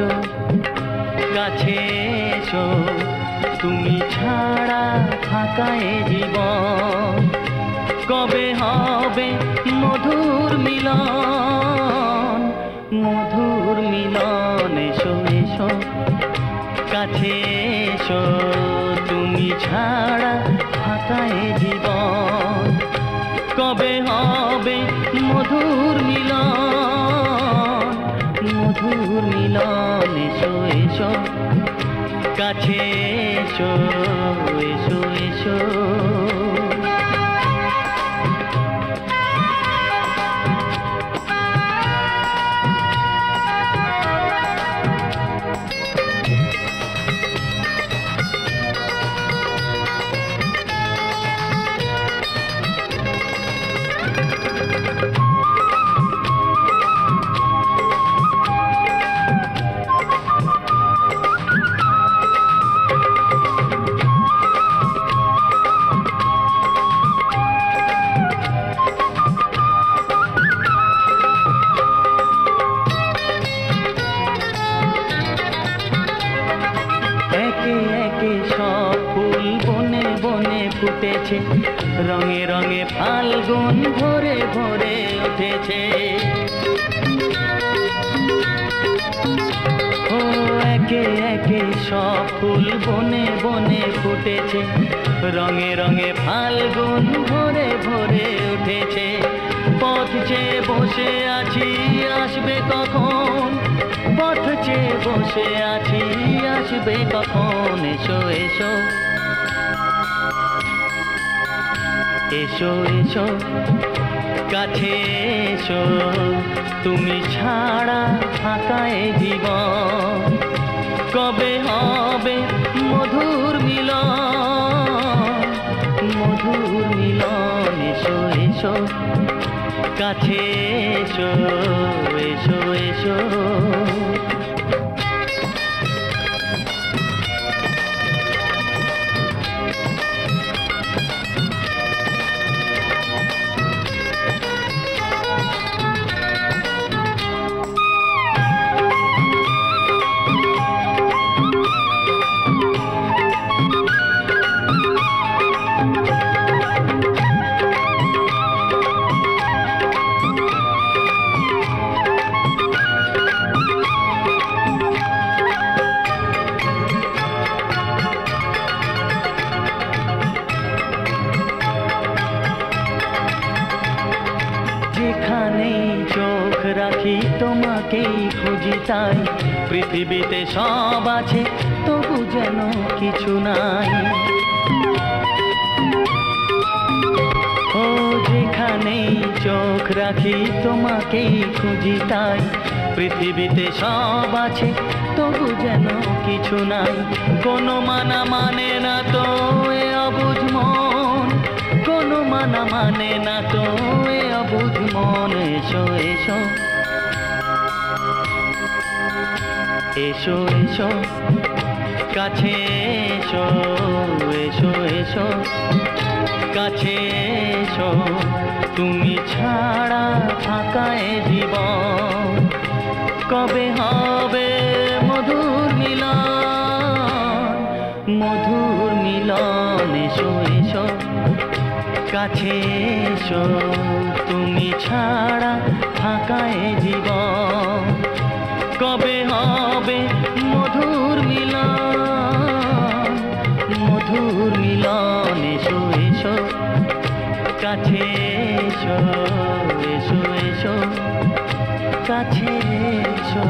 এসো কাছে এসো তুমি ছাড়া ফাঁকা এ জীবন কবে হবে মধুর মিলন মধুর মিলন এসো এসো কাছে এসো তুমি ছাড়া ফাঁকা এ জীবন কবে হবে মধুর মিলন মধুর মিলন এসো এসো কাছে এসো এসো এসো ফুটেছে রঙে রঙে ফাল্গুন ভরে ভরে উঠেছে ও একে একে সব ফুল বনে বনে ফুটেছে রঙে রঙে ফাল্গুন ভরে ভরে উঠেছে পথ চেয়ে বসে আছি আসবে কখন পথ চেয়ে বসে আছি আসবে কখন এসো এসো এসো এসো কাছে এসো তুমি ছাড়া ফাঁকা এ জীবন কবে হবে মধুর মিলন মধুর মিলন এসো এসো কাছে এসো এসো এসো যেখানেই চোখ রাখি তোমাকেই খুঁজি তাই পৃথিবীতে সব আছে তবু যেন কিছু নাই ও যেখানেই চোখ রাখি তোমাকেই খুঁজি তাই পৃথিবীতে সব আছে তবু যেন কিছু নাই কোনো মানা মানে না তো এ অবুঝ মন কোনো মানা মানে না তো এ অবুঝ মন এসো এসো এসো এসো কাছে এসো এসো এসো কাছে এসো তুমি ছাড়া ফাঁকা এ জীবন কবে হবে মধুর মিলন মধুর মিলন এসো এসো কাছে এসো তুমি ছাড়া ফাঁকা এ জীবন কবে হবে মধুর মিলন মধুর মিলন এসো এসো কাছে এসো এসো এসো কাছে এসো